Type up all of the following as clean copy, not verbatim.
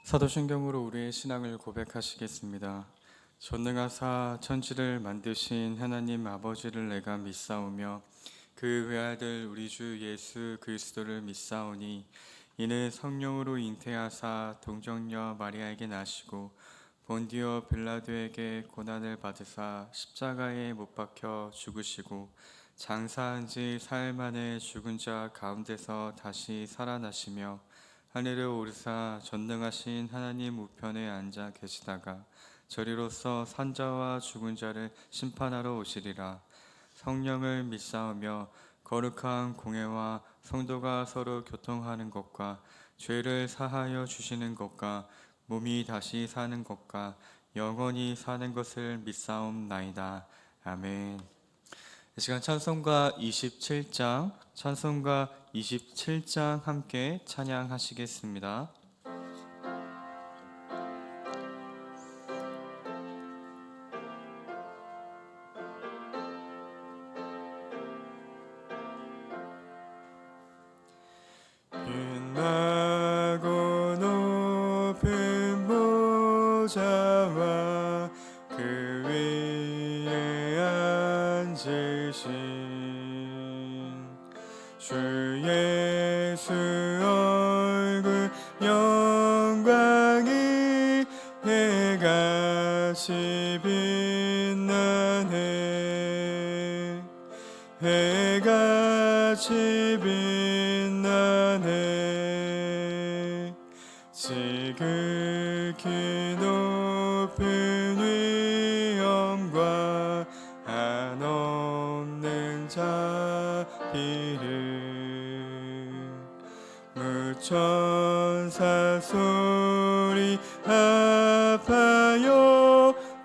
사도신경으로 우리의 신앙을 고백하시겠습니다. 전능하사 천지를 만드신 하나님 아버지를 내가 믿사오며 그 외아들 우리 주 예수 그리스도를 믿사오니 이는 성령으로 잉태하사 동정녀 마리아에게 나시고 본디오 빌라도에게 고난을 받으사 십자가에 못 박혀 죽으시고 장사한 지 사흘 만에 죽은 자 가운데서 다시 살아나시며 하늘에 오르사 전능하신 하나님 우편에 앉아 계시다가 저리로서 산자와 죽은 자를 심판하러 오시리라. 성령을 믿사오며 거룩한 공회와 성도가 서로 교통하는 것과 죄를 사하여 주시는 것과 몸이 다시 사는 것과 영원히 사는 것을 믿사옵나이다. 아멘. 이 시간 찬송가 27장 함께 찬양하시겠습니다. 빛나고 높은 보좌와 그 위에 앉으신 주 예수 얼굴 영광이 해같이 빛나네. 해같이 빛나네. 지극히 높은 위엄과 한없는 자비를 무천사 소리 합하여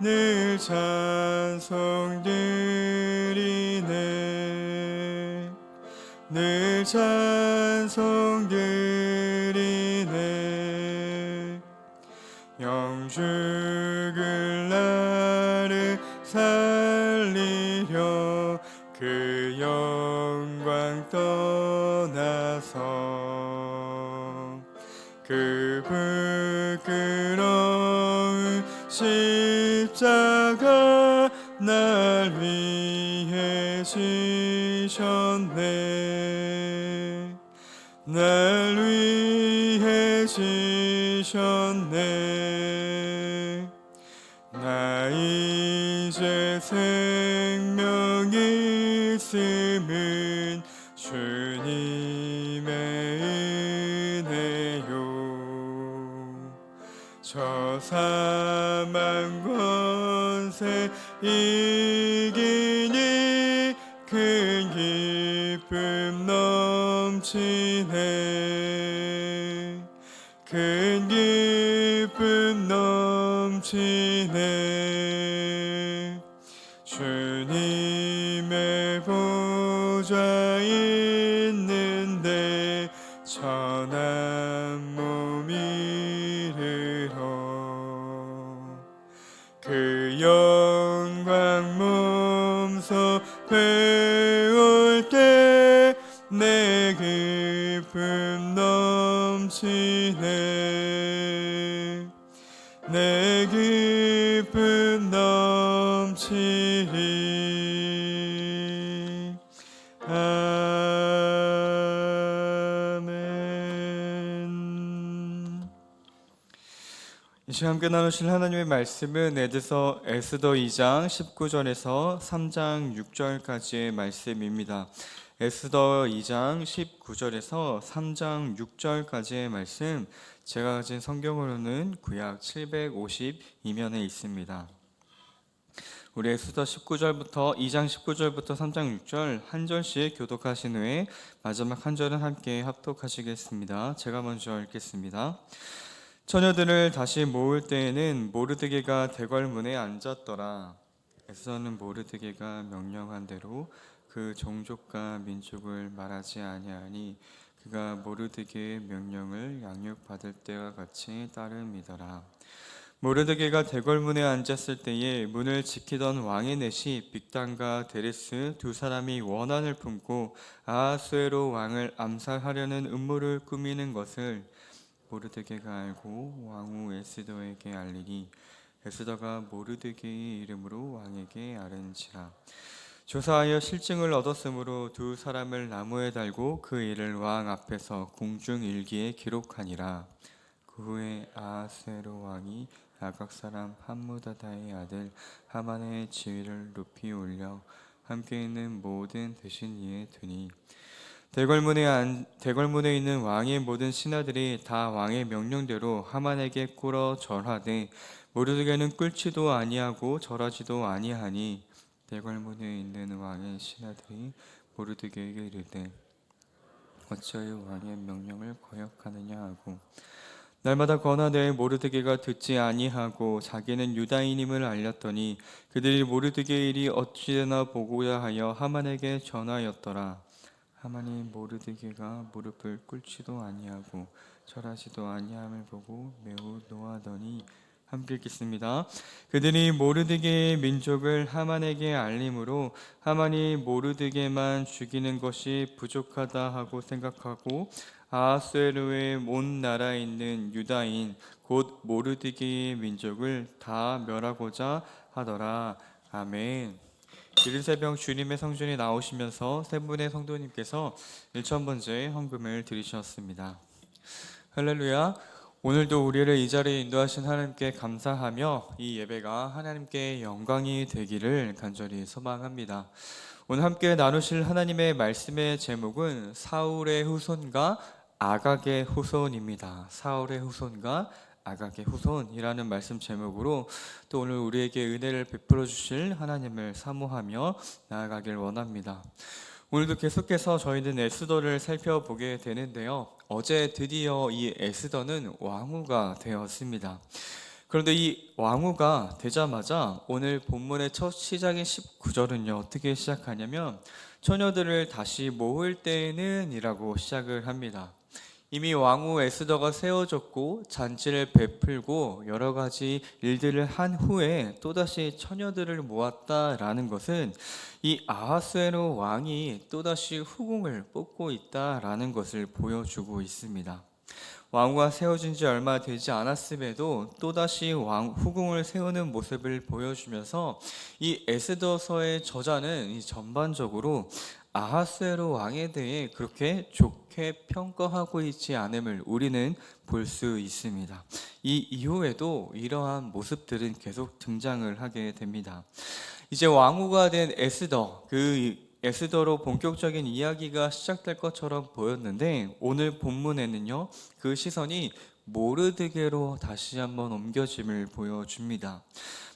늘 찬송드리네. 늘 찬송드리네. 영죽을 나를 살리려 그 영광 떠나서 그 부끄러운 십자가 날 위해 지셨네. 날 위해 지셨네. 나 이제 생명이 있음은 주님의 은혜요. 저 사망 권세 이기니 큰 기쁨 넘치네. 큰 기쁨 넘치네. 주님의 보좌 있는데 천한 몸 이르러 그 영광 몸소 배울 때 내 기쁨 넘치네. 내 기쁨 넘치리. 아멘. 이 시간 함께 나누실 하나님의 말씀은 에스더 2장 19절에서 3장 6절까지의 말씀입니다. 에스더 2장 19절에서 3장 6절까지의 말씀, 제가 가진 성경으로는 구약 752면에 있습니다. 우리 에스더 19절부터 2장 19절부터 3장 6절 한 절씩 교독하신 후에 마지막 한 절은 함께 합독하시겠습니다. 제가 먼저 읽겠습니다. 처녀들을 다시 모을 때에는 모르드게가 대궐문에 앉았더라. 에스더는 모르드게가 명령한 대로 그 종족과 민족을 말하지 아니하니 그가 모르드게의 명령을 양육받을 때와 같이 따름이더라. 모르드게가 대궐문에 앉았을 때에 문을 지키던 왕의 넷이 빅단과 데레스 두 사람이 원한을 품고 아하수에로 왕을 암살하려는 음모를 꾸미는 것을 모르드게가 알고 왕후 에스더에게 알리니 에스더가 모르드게의 이름으로 왕에게 아른지라. 조사하여 실증을 얻었으므로 두 사람을 나무에 달고 그 일을 왕 앞에서 공중일기에 기록하니라. 그 후에 아하스웨로 왕이 아각 사람 함무다다의 아들 하만의 지위를 높이 올려 함께 있는 모든 대신 위에 두니 대궐문에 있는 왕의 모든 신하들이 다 왕의 명령대로 하만에게 꿇어 절하되 모르드게는 꿇지도 아니하고 절하지도 아니하니 대궐문에 있는 왕의 신하들이 모르드게에게 이르되 어찌하여 왕의 명령을 거역하느냐 하고 날마다 권하되 모르드게가 듣지 아니하고 자기는 유다인임을 알렸더니 그들이 모르드게의 일이 어찌되나 보고자 하여 하만에게 전하였더라. 하만이 모르드게가 무릎을 꿇지도 아니하고 절하지도 아니함을 보고 매우 노하더니 함께 읽겠습니다. 그들이 모르드게의 민족을 하만에게 알림으로 하만이 모르드게만 죽이는 것이 부족하다 하고 생각하고 아하스웨로의 온 나라에 있는 유다인 곧 모르드게의 민족을 다 멸하고자 하더라. 아멘. 이른 새벽 주님의 성전에 나오시면서 세 분의 성도님께서 1000번째 헌금을 드리셨습니다. 할렐루야. 오늘도 우리를 이 자리에 인도하신 하나님께 감사하며 이 예배가 하나님께 영광이 되기를 간절히 소망합니다. 오늘 함께 나누실 하나님의 말씀의 제목은 사울의 후손과 아각의 후손입니다. 사울의 후손과 아각의 후손이라는 말씀 제목으로 또 오늘 우리에게 은혜를 베풀어 주실 하나님을 사모하며 나아가길 원합니다. 오늘도 계속해서 저희는 에스더를 살펴보게 되는데요. 어제 드디어 이 에스더는 왕후가 되었습니다. 그런데 이 왕후가 되자마자 오늘 본문의 첫 시작인 19절은요 어떻게 시작하냐면 처녀들을 다시 모을 때에는 이라고 시작을 합니다. 이미 왕후 에스더가 세워졌고 잔치를 베풀고 여러 가지 일들을 한 후에 또다시 처녀들을 모았다라는 것은 이 아하스웨로 왕이 또다시 후궁을 뽑고 있다라는 것을 보여주고 있습니다. 왕후가 세워진 지 얼마 되지 않았음에도 또다시 후궁을 세우는 모습을 보여주면서 이 에스더서의 저자는 전반적으로 아하스웨로 왕에 대해 그렇게 좋게 평가하고 있지 않음을 우리는 볼 수 있습니다. 이 이후에도 이러한 모습들은 계속 등장을 하게 됩니다. 이제 왕후가 된 에스더, 그 에스더로 본격적인 이야기가 시작될 것처럼 보였는데 오늘 본문에는요 그 시선이 모르드게로 다시 한번 옮겨짐을 보여줍니다.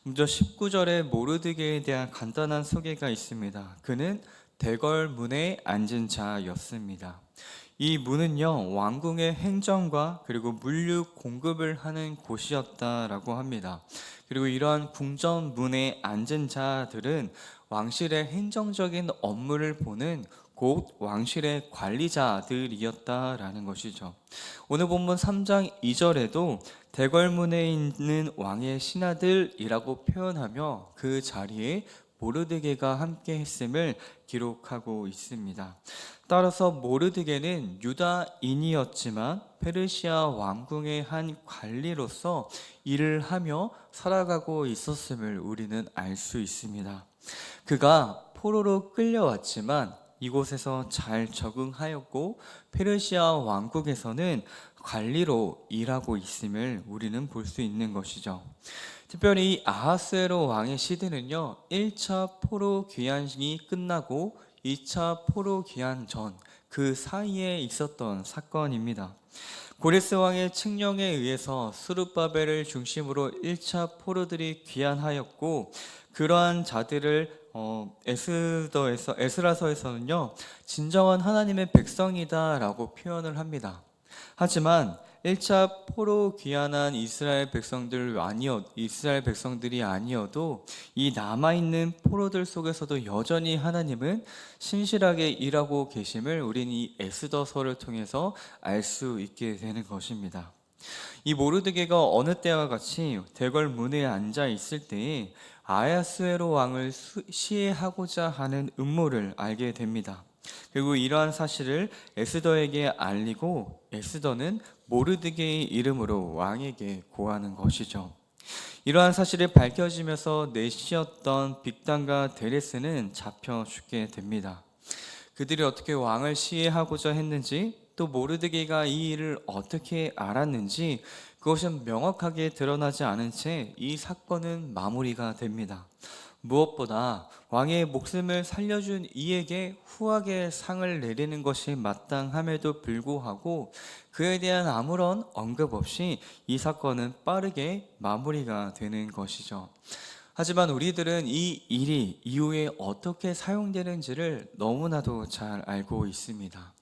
먼저 19절에 모르드게에 대한 간단한 소개가 있습니다. 그는 대궐문에 앉은 자였습니다. 이 문은요 왕궁의 행정과 그리고 물류 공급을 하는 곳이었다라고 합니다. 그리고 이러한 궁전문에 앉은 자들은 왕실의 행정적인 업무를 보는 곧 왕실의 관리자들이었다라는 것이죠. 오늘 본문 3장 2절에도 대궐문에 있는 왕의 신하들이라고 표현하며 그 자리에 모르드게가 함께 했음을 기록하고 있습니다. 따라서 모르드게는 유다인이었지만 페르시아 왕궁의 한 관리로서 일을 하며 살아가고 있었음을 우리는 알 수 있습니다. 그가 포로로 끌려왔지만 이곳에서 잘 적응하였고 페르시아 왕국에서는 관리로 일하고 있음을 우리는 볼 수 있는 것이죠. 특별히 아하스웨로 왕의 시대는요 1차 포로 귀환이 끝나고 2차 포로 귀환 전 그 사이에 있었던 사건입니다. 고레스 왕의 칙령에 의해서 스룹바벨을 중심으로 1차 포로들이 귀환하였고 그러한 자들을 에스라서에서는요 진정한 하나님의 백성이다라고 표현을 합니다. 하지만 1차 포로 귀환한 이스라엘 백성들이 아니어도 이 남아있는 포로들 속에서도 여전히 하나님은 신실하게 일하고 계심을 우리는 이 에스더서를 통해서 알 수 있게 되는 것입니다. 이 모르드게가 어느 때와 같이 대궐 문에 앉아 있을 때에 아하스웨로 왕을 시해하고자 하는 음모를 알게 됩니다. 그리고 이러한 사실을 에스더에게 알리고 에스더는 모르드게의 이름으로 왕에게 고하는 것이죠. 이러한 사실이 밝혀지면서 내시였던 빅단과 데레스는 잡혀 죽게 됩니다. 그들이 어떻게 왕을 시해하고자 했는지, 또 모르드게가 이 일을 어떻게 알았는지 그것은 명확하게 드러나지 않은 채 이 사건은 마무리가 됩니다. 무엇보다 왕의 목숨을 살려준 이에게 후하게 상을 내리는 것이 마땅함에도 불구하고 그에 대한 아무런 언급 없이 이 사건은 빠르게 마무리가 되는 것이죠. 하지만 우리들은 이 일이 이후에 어떻게 사용되는지를 너무나도 잘 알고 있습니다.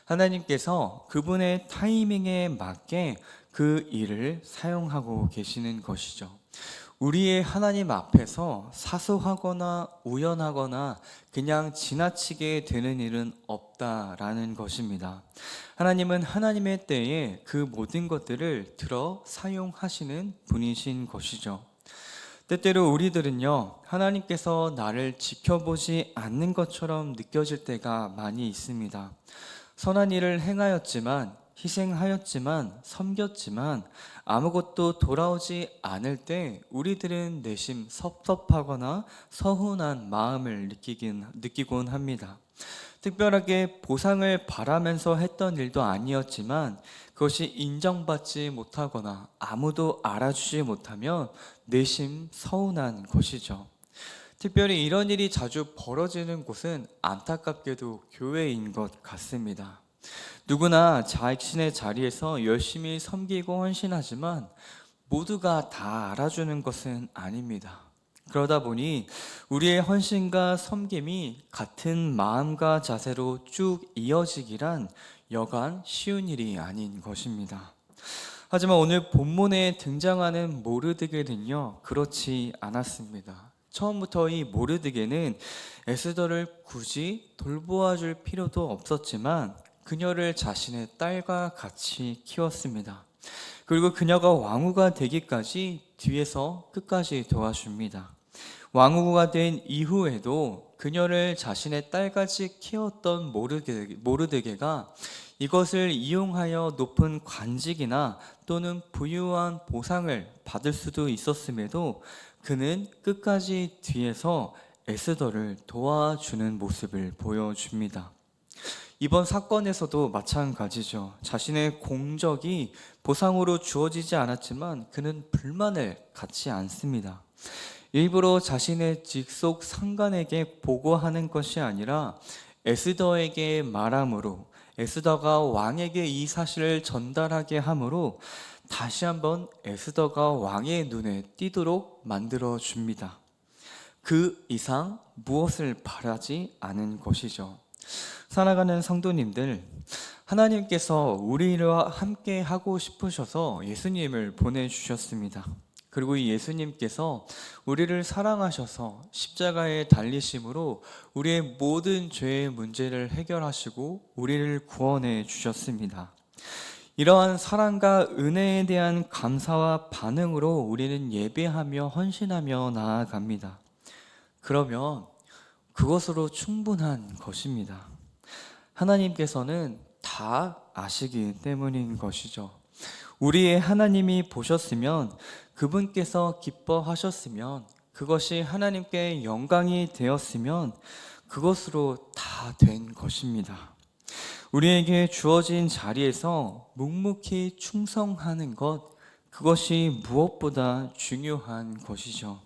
하나님께서 그분의 타이밍에 맞게 그 일을 사용하고 계시는 것이죠. 우리의 하나님 앞에서 사소하거나 우연하거나 그냥 지나치게 되는 일은 없다라는 것입니다. 하나님은 하나님의 때에 그 모든 것들을 들어 사용하시는 분이신 것이죠. 때때로 우리들은요, 하나님께서 나를 지켜보지 않는 것처럼 느껴질 때가 많이 있습니다. 선한 일을 행하였지만, 희생하였지만, 섬겼지만 아무것도 돌아오지 않을 때 우리들은 내심 섭섭하거나 서운한 마음을 느끼곤 합니다. 특별하게 보상을 바라면서 했던 일도 아니었지만 그것이 인정받지 못하거나 아무도 알아주지 못하면 내심 서운한 것이죠. 특별히 이런 일이 자주 벌어지는 곳은 안타깝게도 교회인 것 같습니다. 누구나 자신의 자리에서 열심히 섬기고 헌신하지만 모두가 다 알아주는 것은 아닙니다. 그러다 보니 우리의 헌신과 섬김이 같은 마음과 자세로 쭉 이어지기란 여간 쉬운 일이 아닌 것입니다. 하지만 오늘 본문에 등장하는 모르드게는요, 그렇지 않았습니다. 처음부터 이 모르드게는 에스더를 굳이 돌보아줄 필요도 없었지만 그녀를 자신의 딸과 같이 키웠습니다. 그리고 그녀가 왕후가 되기까지 뒤에서 끝까지 도와줍니다. 왕후가 된 이후에도 그녀를 자신의 딸같이 키웠던 모르드게가 이것을 이용하여 높은 관직이나 또는 부유한 보상을 받을 수도 있었음에도 그는 끝까지 뒤에서 에스더를 도와주는 모습을 보여줍니다. 이번 사건에서도 마찬가지죠. 자신의 공적이 보상으로 주어지지 않았지만 그는 불만을 갖지 않습니다. 일부러 자신의 직속 상관에게 보고하는 것이 아니라 에스더에게 말함으로, 에스더가 왕에게 이 사실을 전달하게 함으로 다시 한번 에스더가 왕의 눈에 띄도록 만들어 줍니다. 그 이상 무엇을 바라지 않은 것이죠. 살아가는 성도님들, 하나님께서 우리와 함께 하고 싶으셔서 예수님을 보내주셨습니다. 그리고 이 예수님께서 우리를 사랑하셔서 십자가에 달리심으로 우리의 모든 죄의 문제를 해결하시고 우리를 구원해 주셨습니다. 이러한 사랑과 은혜에 대한 감사와 반응으로 우리는 예배하며 헌신하며 나아갑니다. 그러면 그것으로 충분한 것입니다. 하나님께서는 다 아시기 때문인 것이죠. 우리의 하나님이 보셨으면, 그분께서 기뻐하셨으면, 그것이 하나님께 영광이 되었으면 그것으로 다 된 것입니다. 우리에게 주어진 자리에서 묵묵히 충성하는 것, 그것이 무엇보다 중요한 것이죠.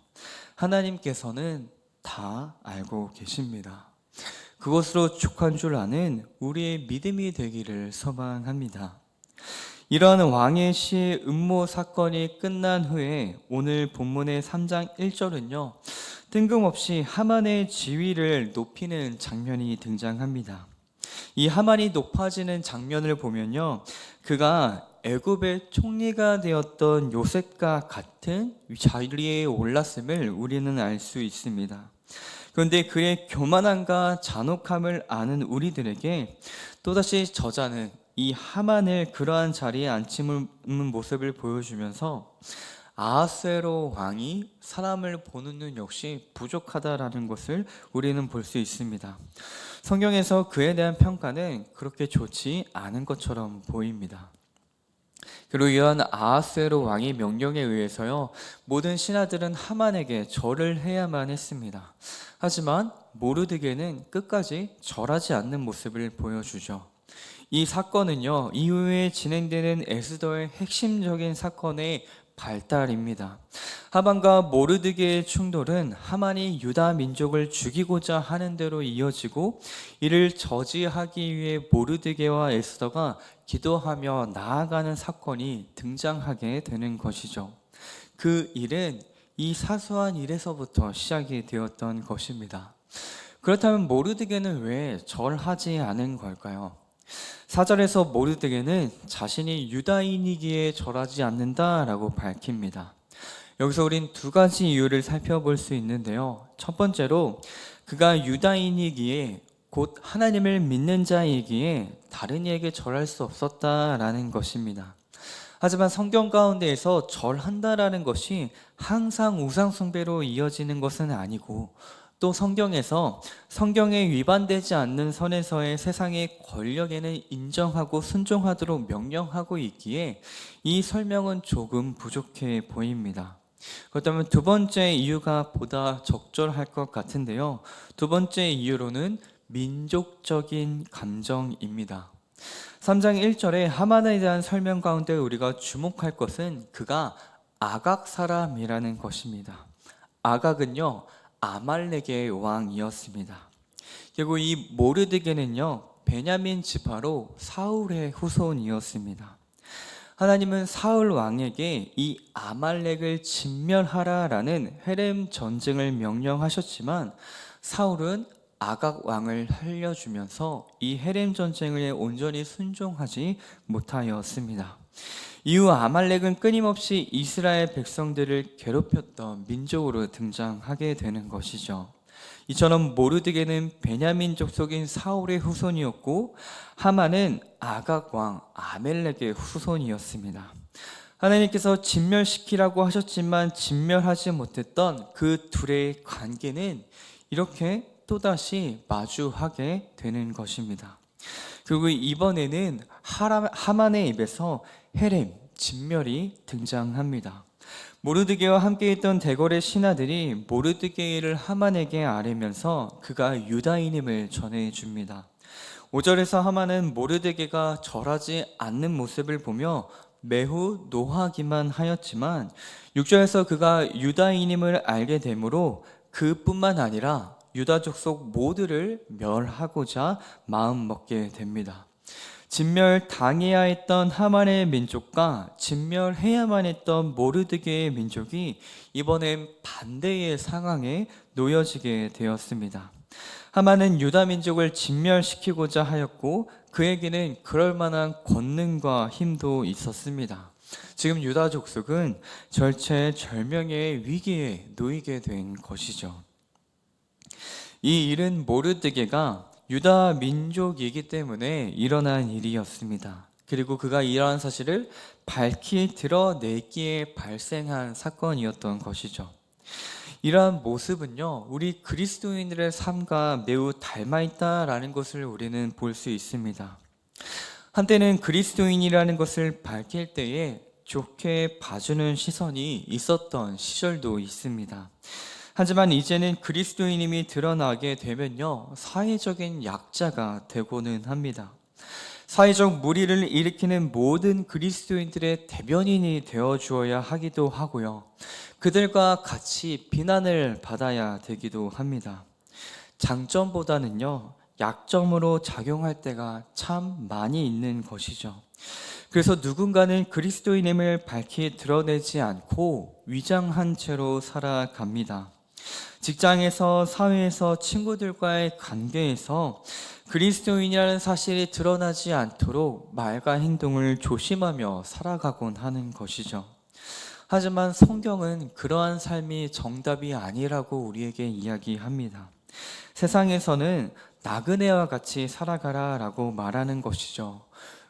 하나님께서는 다 알고 계십니다. 그것으로 족한 줄 아는 우리의 믿음이 되기를 소망합니다. 이러한 왕의 시의 음모 사건이 끝난 후에 오늘 본문의 3장 1절은요, 뜬금없이 하만의 지위를 높이는 장면이 등장합니다. 이 하만이 높아지는 장면을 보면요, 그가 애굽의 총리가 되었던 요셉과 같은 자리에 올랐음을 우리는 알 수 있습니다. 그런데 그의 교만함과 잔혹함을 아는 우리들에게 또다시 저자는 이 하만을 그러한 자리에 앉히는 모습을 보여주면서 아하스웨로 왕이 사람을 보는 눈 역시 부족하다라는 것을 우리는 볼 수 있습니다. 성경에서 그에 대한 평가는 그렇게 좋지 않은 것처럼 보입니다. 그리고 이러한 아하스웨로 왕의 명령에 의해서요, 모든 신하들은 하만에게 절을 해야만 했습니다. 하지만 모르드게는 끝까지 절하지 않는 모습을 보여주죠. 이 사건은요, 이후에 진행되는 에스더의 핵심적인 사건의 발달입니다. 하만과 모르드게의 충돌은 하만이 유다 민족을 죽이고자 하는 대로 이어지고, 이를 저지하기 위해 모르드게와 에스더가 기도하며 나아가는 사건이 등장하게 되는 것이죠. 그 일은 이 사소한 일에서부터 시작이 되었던 것입니다. 그렇다면 모르드게는 왜 절하지 않은 걸까요? 4절에서 모르드게는 자신이 유다인이기에 절하지 않는다라고 밝힙니다. 여기서 우린 두 가지 이유를 살펴볼 수 있는데요. 첫 번째로 그가 유다인이기에, 곧 하나님을 믿는 자이기에 다른 이에게 절할 수 없었다라는 것입니다. 하지만 성경 가운데에서 절한다라는 것이 항상 우상 숭배로 이어지는 것은 아니고, 또 성경에서 성경에 위반되지 않는 선에서의 세상의 권력에는 인정하고 순종하도록 명령하고 있기에 이 설명은 조금 부족해 보입니다. 그렇다면 두 번째 이유가 보다 적절할 것 같은데요. 두 번째 이유로는 민족적인 감정입니다. 3장 1절에 하만에 대한 설명 가운데 우리가 주목할 것은 그가 아각 사람이라는 것입니다. 아각은요, 아말렉의 왕이었습니다. 그리고 이 모르드게는요, 베냐민 지파로 사울의 후손이었습니다. 하나님은 사울 왕에게 이 아말렉을 진멸하라라는 헤렘 전쟁을 명령하셨지만, 사울은 아각 왕을 살려주면서 이 헤렘 전쟁에 온전히 순종하지 못하였습니다. 이후 아말렉은 끊임없이 이스라엘 백성들을 괴롭혔던 민족으로 등장하게 되는 것이죠. 이처럼 모르드게는 베냐민 족속인 사울의 후손이었고, 하만은 아각 왕 아멜렉의 후손이었습니다. 하나님께서 진멸시키라고 하셨지만 진멸하지 못했던 그 둘의 관계는 이렇게 또다시 마주하게 되는 것입니다. 그리고 이번에는 하만의 입에서 헤렘, 진멸이 등장합니다. 모르드게와 함께 있던 대궐의 신하들이 모르드게를 하만에게 아뢰면서 그가 유다인임을 전해줍니다. 5절에서 하만은 모르드게가 절하지 않는 모습을 보며 매우 노하기만 하였지만, 6절에서 그가 유다인임을 알게 되므로 그뿐만 아니라 유다 족속 모두를 멸하고자 마음먹게 됩니다. 진멸당해야 했던 하만의 민족과 진멸해야만 했던 모르드게의 민족이 이번엔 반대의 상황에 놓여지게 되었습니다. 하만은 유다 민족을 진멸시키고자 하였고, 그에게는 그럴 만한 권능과 힘도 있었습니다. 지금 유다 족속은 절체절명의 위기에 놓이게 된 것이죠. 이 일은 모르드게가 유다 민족이기 때문에 일어난 일이었습니다. 그리고 그가 이러한 사실을 밝히 드러내기에 발생한 사건이었던 것이죠. 이러한 모습은요, 우리 그리스도인들의 삶과 매우 닮아있다라는 것을 우리는 볼 수 있습니다. 한때는 그리스도인이라는 것을 밝힐 때에 좋게 봐주는 시선이 있었던 시절도 있습니다. 하지만 이제는 그리스도인임이 드러나게 되면요, 사회적인 약자가 되고는 합니다. 사회적 무리를 일으키는 모든 그리스도인들의 대변인이 되어 주어야 하기도 하고요, 그들과 같이 비난을 받아야 되기도 합니다. 장점보다는요, 약점으로 작용할 때가 참 많이 있는 것이죠. 그래서 누군가는 그리스도인임을 밝히 드러내지 않고 위장한 채로 살아갑니다. 직장에서, 사회에서, 친구들과의 관계에서 그리스도인이라는 사실이 드러나지 않도록 말과 행동을 조심하며 살아가곤 하는 것이죠. 하지만 성경은 그러한 삶이 정답이 아니라고 우리에게 이야기합니다. 세상에서는 나그네와 같이 살아가라 라고 말하는 것이죠.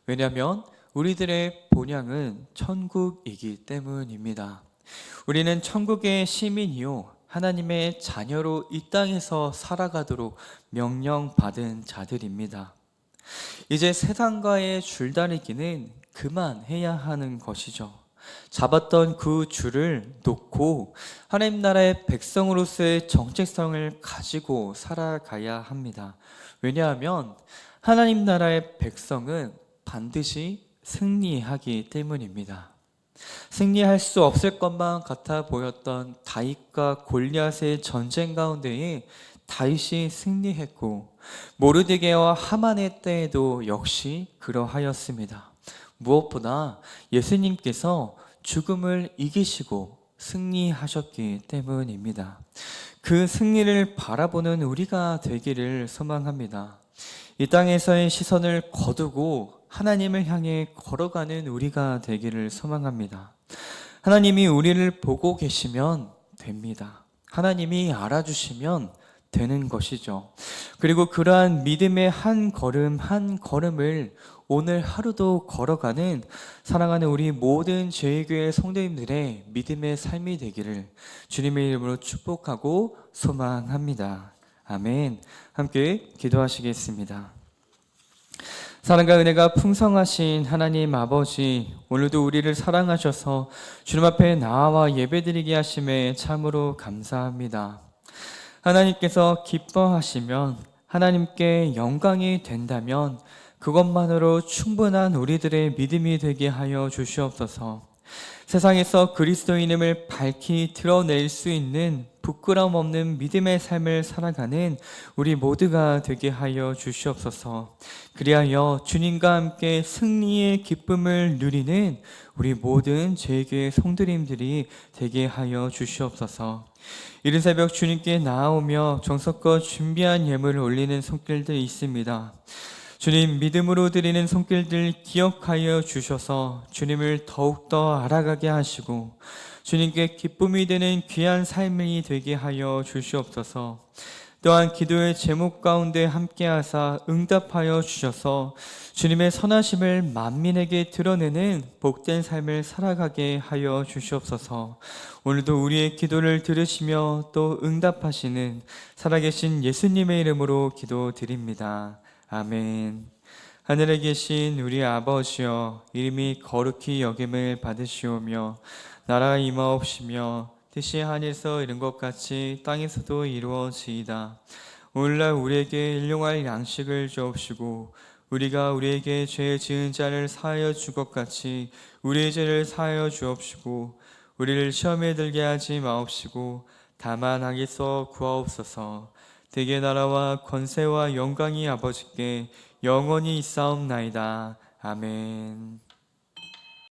왜냐하면 우리들의 본향은 천국이기 때문입니다. 우리는 천국의 시민이요, 하나님의 자녀로 이 땅에서 살아가도록 명령받은 자들입니다. 이제 세상과의 줄다리기는 그만해야 하는 것이죠. 잡았던 그 줄을 놓고 하나님 나라의 백성으로서의 정체성을 가지고 살아가야 합니다. 왜냐하면 하나님 나라의 백성은 반드시 승리하기 때문입니다. 승리할 수 없을 것만 같아 보였던 다윗과 골리앗의 전쟁 가운데에 다윗이 승리했고, 모르드게와 하만의 때에도 역시 그러하였습니다. 무엇보다 예수님께서 죽음을 이기시고 승리하셨기 때문입니다. 그 승리를 바라보는 우리가 되기를 소망합니다. 이 땅에서의 시선을 거두고 하나님을 향해 걸어가는 우리가 되기를 소망합니다. 하나님이 우리를 보고 계시면 됩니다. 하나님이 알아주시면 되는 것이죠. 그리고 그러한 믿음의 한 걸음 한 걸음을 오늘 하루도 걸어가는 사랑하는 우리 모든 제2교회 성도님들의 믿음의 삶이 되기를 주님의 이름으로 축복하고 소망합니다. 아멘. 함께 기도하시겠습니다. 사랑과 은혜가 풍성하신 하나님 아버지, 오늘도 우리를 사랑하셔서 주님 앞에 나와 예배드리게 하심에 참으로 감사합니다. 하나님께서 기뻐하시면, 하나님께 영광이 된다면 그것만으로 충분한 우리들의 믿음이 되게 하여 주시옵소서. 세상에서 그리스도인임을 밝히 드러낼 수 있는 부끄러움 없는 믿음의 삶을 살아가는 우리 모두가 되게 하여 주시옵소서. 그리하여 주님과 함께 승리의 기쁨을 누리는 우리 모든 제2교회 성도님들이 되게 하여 주시옵소서. 이른 새벽 주님께 나아오며 정성껏 준비한 예물을 올리는 손길들이 있습니다. 주님, 믿음으로 드리는 손길들 기억하여 주셔서 주님을 더욱더 알아가게 하시고 주님께 기쁨이 되는 귀한 삶이 되게 하여 주시옵소서. 또한 기도의 제목 가운데 함께하사 응답하여 주셔서 주님의 선하심을 만민에게 드러내는 복된 삶을 살아가게 하여 주시옵소서. 오늘도 우리의 기도를 들으시며 또 응답하시는 살아계신 예수님의 이름으로 기도드립니다. 아멘. 하늘에 계신 우리 아버지여, 이름이 거룩히 여김을 받으시오며 나라가 임하옵시며 뜻이 하늘에서 이룬 것 같이 땅에서도 이루어지이다. 오늘날 우리에게 일용할 양식을 주옵시고 우리가 우리에게 죄 지은 자를 사하여 줄 것 같이 우리의 죄를 사하여 주옵시고 우리를 시험에 들게 하지 마옵시고 다만 악에서 구하옵소서. 대개 나라와 권세와 영광이 아버지께 영원히 있사옵나이다. 아멘.